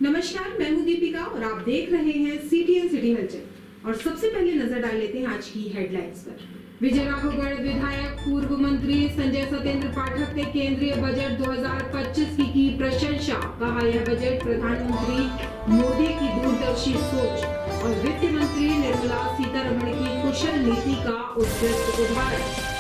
नमस्कार, मैं हूं दीपिका और आप देख रहे हैं सीटीएन सिटी हलचल। और सबसे पहले नजर डाल लेते हैं आज की हेडलाइंस पर। विजय राघवगढ़ विधायक पूर्व मंत्री संजय सतेंद्र पाठक ने केंद्रीय बजट 2025 की प्रशंसा। कहा, यह बजट प्रधानमंत्री मोदी की दूरदर्शी सोच और वित्त मंत्री निर्मला सीतारमण की कुशल नीति का उत्कृष्ट उदाहरण।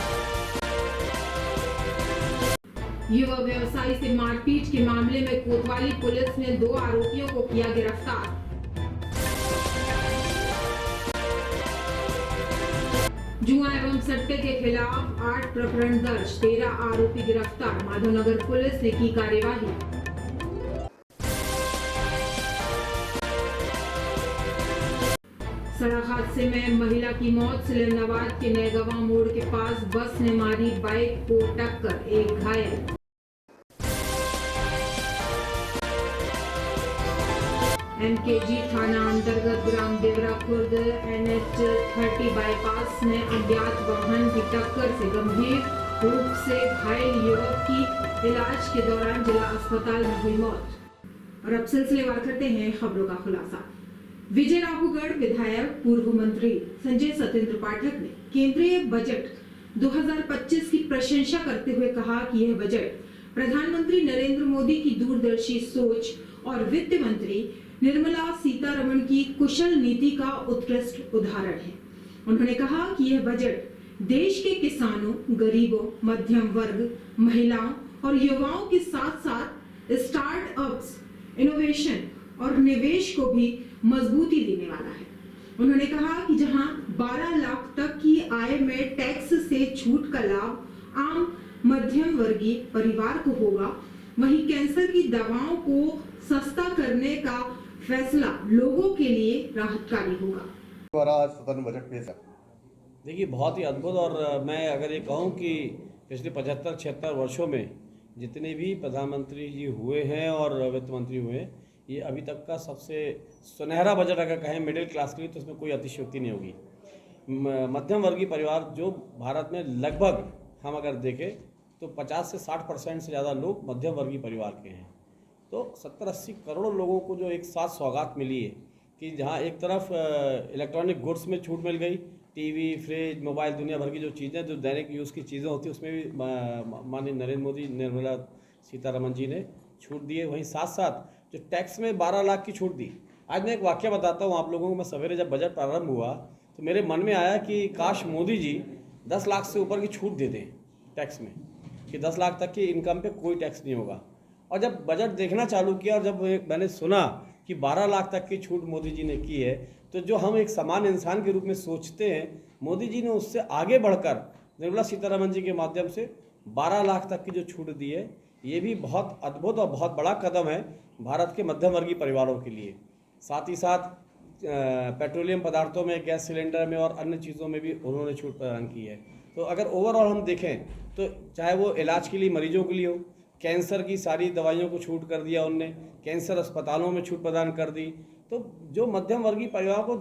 युवक व्यवसायी से मारपीट के मामले में कोतवाली पुलिस ने 2 आरोपियों को किया गिरफ्तार। जुआ एवं सट्टे के खिलाफ 8 प्रकरण दर्ज, 13 आरोपी गिरफ्तार। माधवनगर पुलिस ने की कार्यवाही। सड़क हादसे में महिला की मौत। सिलमनाबाद के नैगवा मोड़ के पास बस ने मारी बाइक को टक्कर, 1 घायल। एमकेजी थाना अंतर्गत ग्राम देवरा खुर्द NH 30 बाईपास में अज्ञात वाहन की टक्कर से गंभीर रूप से घायल युवक की इलाज के दौरान जिला अस्पताल में हुई मौत। और अब सिलसिलेवार करते हैं खबरों का खुलासा। विजय राघवगढ़ विधायक पूर्व मंत्री संजय सतेंद्र पाठक ने केंद्रीय बजट 2025 की प्रशंसा करते हुए कहा कि यह बजट प्रधानमंत्री नरेंद्र मोदी की दूरदर्शी सोच और वित्त मंत्री निर्मला सीतारमण की कुशल नीति का उत्कृष्ट उदाहरण है। उन्होंने कहा कि यह बजट देश के किसानों, गरीबों, मध्यम वर्ग, महिलाओं और युवाओं के साथ साथ स्टार्टअप्स, इनोवेशन और निवेश को भी मजबूती देने वाला है। उन्होंने कहा कि जहां 12 लाख तक की आय में टैक्स से छूट का लाभ आम मध्यम वर्गीय परिवार को होगा, वहीं कैंसर की दवाओं को सस्ता करने का फैसला लोगों के लिए राहतकारी होगा। आज सदन बजट पेश है। देखिए, बहुत ही अद्भुत। और मैं अगर ये कहूँ कि पिछले 75-76 वर्षों में जितने भी प्रधानमंत्री जी हुए हैं और वित्त मंत्री हुए, ये अभी तक का सबसे सुनहरा बजट अगर कहें मिडिल क्लास के लिए तो उसमें कोई अतिशयोक्ति नहीं होगी। मध्यम वर्गीय परिवार जो भारत में लगभग हम अगर देखें तो 50 से 60% से ज़्यादा लोग मध्यम वर्गीय परिवार के हैं। तो 70-80 करोड़ लोगों को जो एक साथ सौगात मिली है कि जहां एक तरफ इलेक्ट्रॉनिक गुड्स में छूट मिल गई, टीवी, फ्रिज, मोबाइल, दुनिया भर की जो चीज़ें जो दैनिक यूज़ की चीज़ें होती हैं उसमें भी माननीय नरेंद्र मोदी, निर्मला सीतारमण जी ने छूट दी है। वहीं साथ साथ जो टैक्स में 12 लाख की छूट दी। आज मैं एक वाक्य बताता हूँ आप लोगों को। मैं सवेरे जब बजट प्रारंभ हुआ तो मेरे मन में आया कि काश मोदी जी 10 लाख से ऊपर की छूट दे दें टैक्स में, कि 10 लाख तक की इनकम पे कोई टैक्स नहीं होगा। और जब बजट देखना चालू किया और जब मैंने सुना कि 12 लाख तक की छूट मोदी जी ने की है, तो जो हम एक सामान्य इंसान के रूप में सोचते हैं, मोदी जी ने उससे आगे बढ़कर निर्मला सीतारमण जी के माध्यम से 12 लाख तक की जो छूट दी है, ये भी बहुत अद्भुत और बहुत बड़ा कदम है भारत के मध्यम वर्गीय परिवारों के लिए। साथ ही साथ पेट्रोलियम पदार्थों में, गैस सिलेंडर में और अन्य चीज़ों में भी उन्होंने छूट प्रदान की है। तो अगर ओवरऑल हम देखें तो चाहे वो इलाज के लिए मरीजों के लिए हो, कैंसर की सारी दवाइयों को छूट कर दिया उनने, कैंसर अस्पतालों में छूट प्रदान कर दी। तो जो मध्यम वर्गीय परिवार को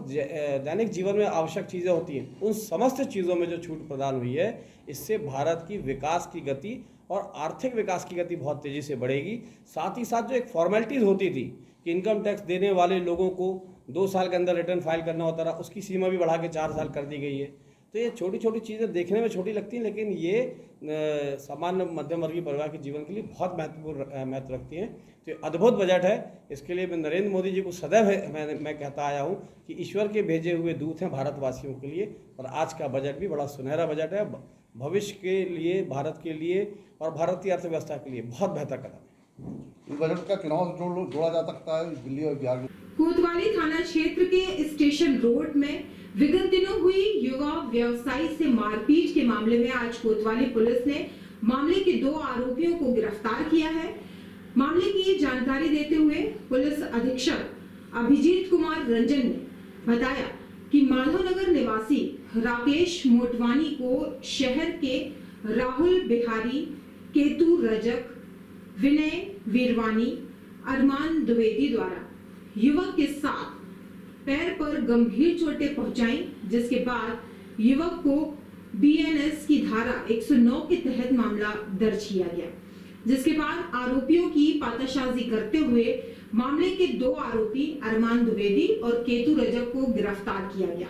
दैनिक जीवन में आवश्यक चीज़ें होती हैं, उन समस्त चीज़ों में जो छूट प्रदान हुई है, इससे भारत की विकास की गति और आर्थिक विकास की गति बहुत तेज़ी से बढ़ेगी। साथ ही साथ जो एक फॉर्मेलिटीज़ होती थी कि इनकम टैक्स देने वाले लोगों को 2 साल के अंदर रिटर्न फाइल करना होता रहा, उसकी सीमा भी बढ़ा के 4 साल कर दी गई है। तो ये छोटी छोटी चीज़ें देखने में छोटी लगती हैं, लेकिन ये सामान्य मध्यम वर्गीय परिवार के जीवन के लिए बहुत महत्वपूर्ण महत्व रखती हैं। तो ये अद्भुत बजट है। इसके लिए मैं नरेंद्र मोदी जी को सदैव मैं कहता आया हूँ कि ईश्वर के भेजे हुए दूत हैं भारतवासियों के लिए। और आज का बजट भी बड़ा सुनहरा बजट है, भविष्य के लिए, भारत के लिए और भारतीय अर्थव्यवस्था के लिए बहुत बेहतर कदम है। इस बजट का चुनाव से जोड़ा जा सकता है दिल्ली और बिहार में। कोतवाली थाना क्षेत्र के स्टेशन रोड में विगत दिनों हुई युवा व्यवसायी से मारपीट के मामले में आज कोतवाली पुलिस ने मामले के 2 आरोपियों को गिरफ्तार किया है। मामले की जानकारी देते हुए पुलिस अधीक्षक अभिजीत कुमार रंजन ने बताया कि माधवनगर निवासी राकेश मोटवानी को शहर के राहुल बिहारी, केतु रजक, विनय वीरवानी, अरमान द्विवेदी द्वारा युवक के साथ पैर पर गंभीर चोटें पहुंचाई, जिसके बाद युवक को BNS की धारा 109 के तहत मामला दर्ज किया गया, जिसके बाद आरोपियों की पाताशाजी करते हुए मामले के 2 आरोपी अरमान द्विवेदी और केतु रजक को गिरफ्तार किया गया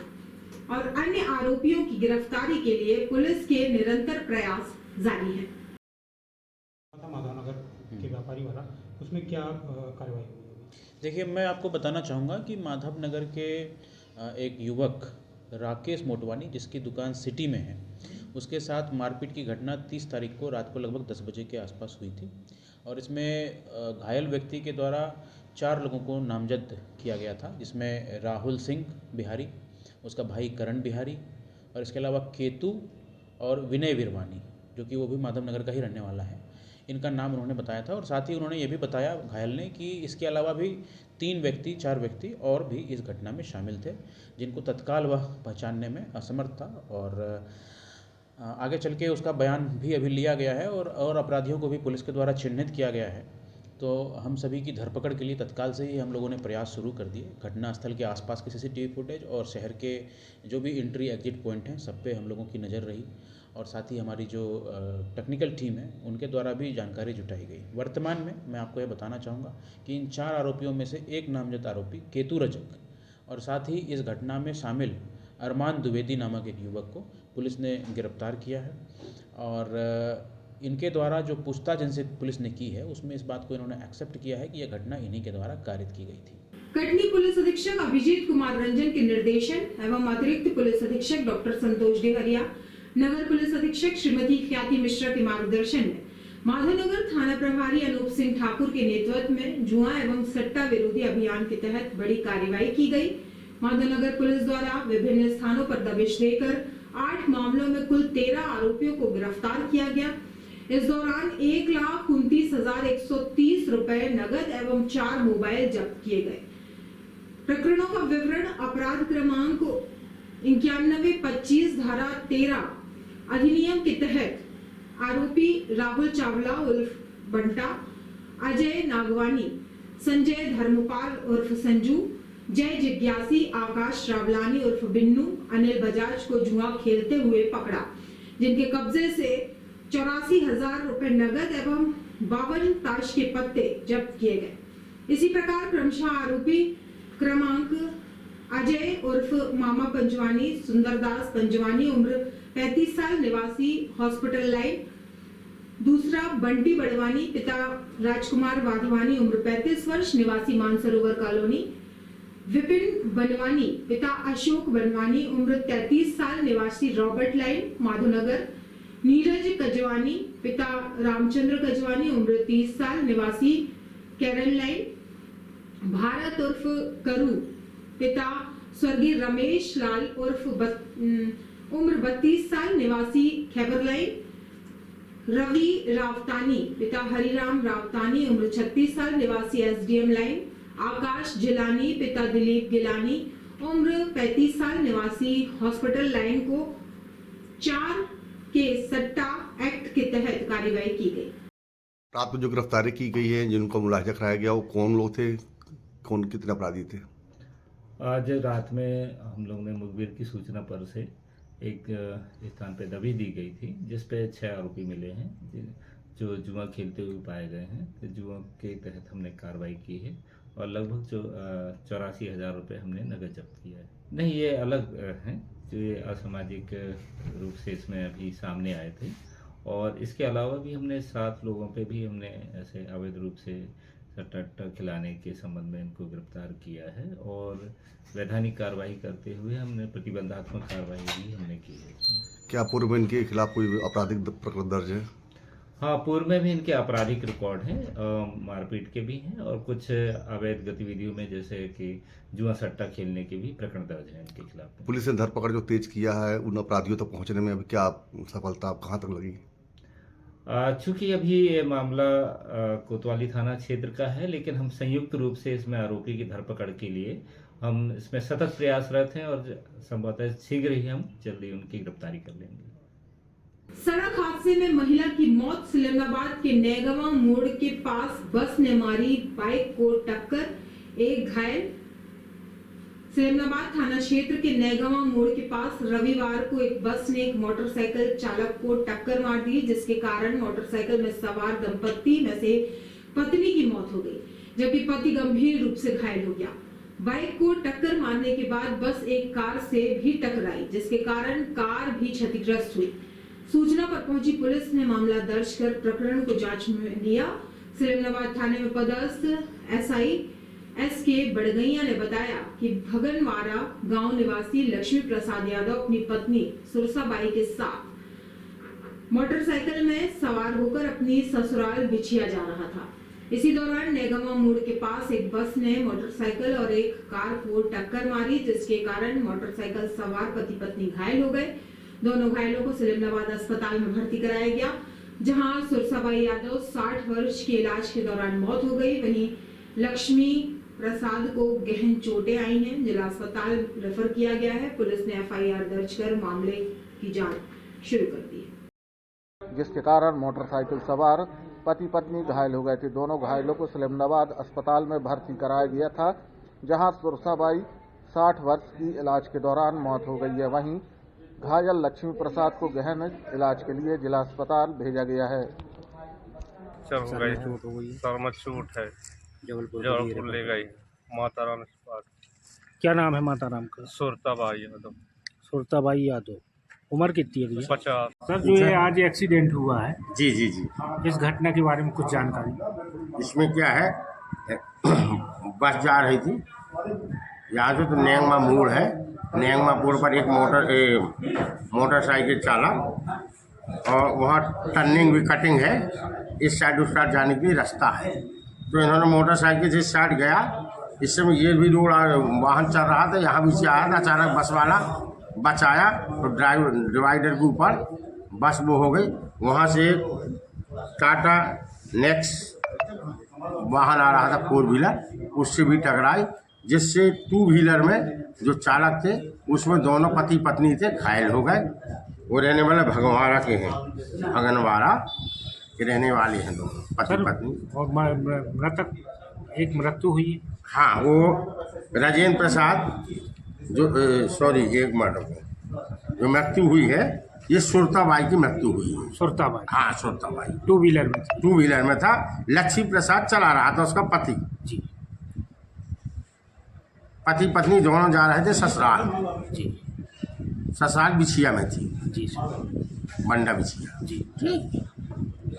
और अन्य आरोपियों की गिरफ्तारी के लिए पुलिस के निरंतर प्रयास जारी है। माधवनगर के व्यापारी वाला, उसमें क्या कार्रवाई हुई? देखिए, मैं आपको बताना चाहूँगा कि माधवनगर के एक युवक राकेश मोटवानी, जिसकी दुकान सिटी में है, उसके साथ मारपीट की घटना 30 तारीख को रात को लगभग 10 बजे के आसपास हुई थी और इसमें घायल व्यक्ति के द्वारा 4 लोगों को नामजद किया गया था, जिसमें राहुल सिंह बिहारी, उसका भाई करण बिहारी और इसके अलावा केतु और विनय विरवानी, जो कि वो भी माधवनगर का ही रहने वाला है। इनका नाम उन्होंने बताया था और साथ ही उन्होंने ये भी बताया घायल ने कि इसके अलावा भी 4 व्यक्ति और भी इस घटना में शामिल थे, जिनको तत्काल वह पहचानने में असमर्थ था और आगे चल के उसका बयान भी अभी लिया गया है और अपराधियों को भी पुलिस के द्वारा चिन्हित किया गया है। तो हम सभी की धरपकड़ के लिए तत्काल से ही हम लोगों ने प्रयास शुरू कर दिए। घटनास्थल के आसपास के सीसीटीवी फुटेज और शहर के जो भी एंट्री एग्जिट पॉइंट हैं, सब पे हम लोगों की नज़र रही और साथ ही हमारी जो टेक्निकल टीम है उनके द्वारा भी जानकारी जुटाई गई। वर्तमान में मैं आपको यह बताना चाहूँगा कि इन 4 आरोपियों में से एक नामजद आरोपी केतु रजक और साथ ही इस घटना में शामिल अरमान द्विवेदी नामक एक युवक को पुलिस ने गिरफ्तार किया है और इनके द्वारा जो पूछताछ जिनसे पुलिस ने की है उसमें इस बात को इन्होंने एक्सेप्ट किया है कि यह घटना इन्हीं के द्वारा कारित की गई थी। कटनी पुलिस अधीक्षक अभिजीत कुमार रंजन के निर्देशन एवं अतिरिक्त पुलिस अधीक्षक डॉक्टर संतोष डेहरिया, नगर पुलिस अधीक्षक श्रीमती ख्याति मिश्रा के मार्गदर्शन में माधवनगर थाना प्रभारी अनूप सिंह ठाकुर के नेतृत्व में जुआ एवं सट्टा विरोधी अभियान के तहत बड़ी कार्रवाई की गई। माधवनगर पुलिस द्वारा विभिन्न स्थानों पर दबिश देकर 8 मामलों में कुल 13 आरोपियों को गिरफ्तार किया गया। इस दौरान 1,29,130 रुपए नगद एवं 4 मोबाइल जब्त किए गए। प्रकरणों का विवरण अपराध क्रमांक 9125 धारा 13 अधिनियम के तहत आरोपी राहुल चावला उर्फ बंटा, अजय नागवानी, संजय धर्मपाल उर्फ संजू, जय जिज्ञासी, आकाश रावलानी उर्फ बिन्नू, अनिल बजाज को जुआ खेलते हुए पकड़ा, जिनके कब्जे से 84,000 रुपए नगद एवं 52 ताश के पत्ते जब्त किए गए। इसी प्रकार क्रमशः आरोपी क्रमांक अजय उर्फ मामा पंजवानी, सुंदरदास पंजवानी उम्र 35 साल निवासी हॉस्पिटल लाइन, दूसरा बंटी बड़वानी पिता राजकुमार वाधवानी उम्र 35 वर्ष निवासी मानसरोवर कॉलोनी, विपिन बनवानी पिता अशोक बनवानी उम्र 33 साल निवासी रॉबर्ट लाइन माधवनगर, नीरज कजवानी पिता रामचंद्र कजवानी उम्र 30 साल निवासी केरल लाइन, भारत उर्फ करू पिता स्वर्गीय रमेश लाल उर्फ उम्र 32 साल निवासी खैबर लाइन, रवि रावतानी पिता हरिराम रावतानी उम्र 36 साल निवासी एसडीएम लाइन, आकाश जिलानी पिता दिलीप गिलानी उम्र 35 साल निवासी हॉस्पिटल लाइन को 4 के सट्टा एक्ट के तहत कार्रवाई की गई। रात को जो गिरफ्तारी की गई है, जिनको मुलाहिजा कराया गया, वो कौन लोग थे, कौन कितने अपराधी थे? आज रात में हम लोग ने मुखबिर की सूचना पर से एक स्थान पे दबिश दी गई थी, जिस पे 6 आरोपी मिले हैं जो जुआ खेलते हुए पाए गए हैं। तो जुआ के तहत हमने कार्रवाई की है और लगभग 84,000 रुपये हमने नगद जब्त किया है। नहीं, ये अलग हैं, जो ये असामाजिक रूप से इसमें अभी सामने आए थे और इसके अलावा भी हमने 7 लोगों पे भी हमने ऐसे अवैध रूप से सट्टा खिलाने के संबंध में इनको गिरफ्तार किया है और वैधानिक कार्रवाई करते हुए हमने प्रतिबंधात्मक कार्रवाई भी हमने की है। क्या पूर्व में इनके खिलाफ कोई आपराधिक प्रकरण दर्ज है? हाँ, पूर्व में भी इनके आपराधिक रिकॉर्ड हैं, मारपीट के भी हैं और कुछ अवैध गतिविधियों में जैसे कि जुआ सट्टा खेलने के भी प्रकरण दर्ज हैं इनके खिलाफ। पुलिस ने धरपकड़ जो तेज किया है, उन अपराधियों तक पहुंचने में अभी क्या सफलता कहां तक लगी? चूंकि अभी ये मामला कोतवाली थाना क्षेत्र का है, लेकिन हम संयुक्त रूप से इसमें आरोपी की धरपकड़ के लिए हम इसमें सतत प्रयासरत हैं और संभवतः शीघ्र ही हम जल्दी उनकी गिरफ्तारी कर लेंगे। सड़क हादसे में महिला की मौत। सिलंदाबाद के नैगवा मोड़ के पास बस ने मारी बाइक को टक्कर, एक घायल। सिलंदाबाद थाना क्षेत्र के नैगवा मोड़ के पास रविवार को एक बस ने एक मोटरसाइकिल चालक को टक्कर मार दी, जिसके कारण मोटरसाइकिल में सवार दंपत्ति में से पत्नी की मौत हो गई, जबकि पति गंभीर रूप से घायल हो गया। बाइक को टक्कर मारने के बाद बस एक कार से भी टकराई, जिसके कारण कार भी क्षतिग्रस्त हुई। सूचना पर पहुंची पुलिस ने मामला दर्ज कर प्रकरण को जांच में लिया। सलेमनाबाद थाने में पदस्थ SI SK बड़गैया ने बताया कि भगनवारा गांव निवासी लक्ष्मी प्रसाद यादव अपनी पत्नी सुरसाबाई के साथ मोटरसाइकिल में सवार होकर अपनी ससुराल बिछिया जा रहा था। इसी दौरान नेगमा मोड़ के पास एक बस ने मोटरसाइकिल और एक कार को टक्कर मारी, जिसके कारण मोटरसाइकिल सवार पति पत्नी घायल हो गए। दोनों घायलों को सलेमनाबाद अस्पताल में भर्ती कराया गया, जहां सुरसाबाई यादव 60 वर्ष के इलाज के दौरान मौत हो गई। वहीं लक्ष्मी प्रसाद को गहन चोटें आई हैं, जिला अस्पताल रेफर किया गया है। पुलिस ने FIR दर्ज कर मामले की जांच शुरू कर दी है, जिसके कारण मोटरसाइकिल सवार पति पत्नी घायल हो गए थे। दोनों घायलों को सलेमनाबाद अस्पताल में भर्ती कराया गया था, जहां सुरसाबाई 60 वर्ष की इलाज के दौरान मौत हो गई है। वहीं घायल लक्ष्मी प्रसाद को गहन इलाज के लिए जिला अस्पताल भेजा गया है। सर में चोट है, जबलपुर ले गई माता राम अस्पताल। क्या नाम है माता राम का? सुरताबाई यादव। सुरताबाई यादव। उम्र कितनी है भैया? 50। सर, जो ये आज एक्सीडेंट हुआ है, जी जी जी, इस घटना के बारे में कुछ जानकारी? इसमें क्या है, बस जा रही थी यहाँ से, तो नेंगमा मोड़ है, नेंगमा मोड़ पर एक मोटरसाइकिल चालक, और वहाँ टर्निंग भी कटिंग है, इस साइड उस साइड जाने के लिए रास्ता है, तो इन्होंने मोटरसाइकिल से साइड गया। इस समय ये भी रोड वाहन चल रहा था, यहाँ भी से आया था, अचानक बस वाला बचाया तो डिवाइडर के ऊपर बस वो हो गई। वहाँ से टाटा नेक्स्ट वाहन आ रहा था 4 व्हीलर, उससे भी टकराई, जिससे 2 व्हीलर में जो चालक थे उसमें दोनों पति पत्नी थे, घायल हो गए। वो रहने वाले भगवारा के हैं, भगनवारा के रहने वाले हैं दोनों पति पत्नी। और मृतक एक मृत्यु हुई है? हाँ, वो राजेंद्र प्रसाद एक मर्डर जो मृत्यु हुई है, ये सुरताबाई की मृत्यु हुई है। सुरताबाई? हाँ, सुरताबाई 2 व्हीलर में? 2 व्हीलर में था। लक्ष्मी प्रसाद चला रहा था, उसका पति जी। पति पत्नी दोनों जा रहे थे ससुराल जी। ससुराल बिछिया में थी जी सर। बंडा बिछिया जी।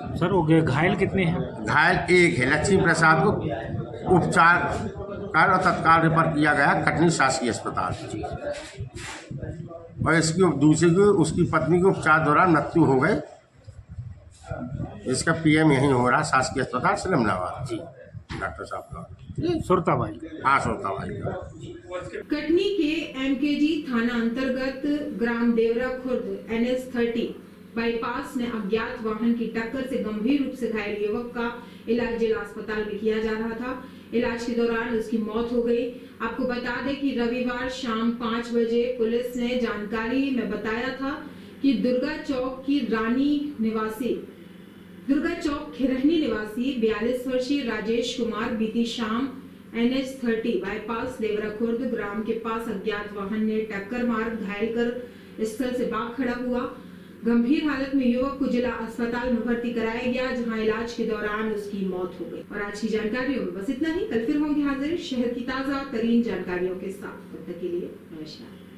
सर, वो घायल कितने हैं? घायल एक है, लक्ष्मी प्रसाद को उपचार कर और तत्काल रेफर किया गया कटनी शासकीय अस्पताल, और इसकी दूसरी की उसकी पत्नी के उपचार दौरान मृत्यु हो गई। इसका PM यहीं हो रहा, शासकीय अस्पताल सलेमनाबाद जी, डॉक्टर साहब का। सुरताबाई? हाँ, सुरताबाई। कटनी के MKG थाना अंतर्गत ग्राम देवरा खुर्द NH 30 बाईपास में अज्ञात वाहन की टक्कर से गंभीर रूप से घायल युवक का इलाज जिला अस्पताल में किया जा रहा था। इलाज के दौरान उसकी मौत हो गई। आपको बता दें कि रविवार शाम 5 बजे पुलिस ने जानकारी में बताया था कि दुर्गा चौक खिरहनी निवासी 42 वर्षीय राजेश कुमार बीती शाम NH 30 बाईपास देवरा खुर्द ग्राम के पास अज्ञात वाहन ने टक्कर मार घायल कर स्थल से भाग खड़ा हुआ। गंभीर हालत में युवक को जिला अस्पताल में भर्ती कराया गया, जहां इलाज के दौरान उसकी मौत हो गई। और आज की जानकारियों में बस इतना ही। कल फिर होंगे हाजिर शहर की ताजा तरीन जानकारियों के साथ। तब तक के लिए नमस्कार।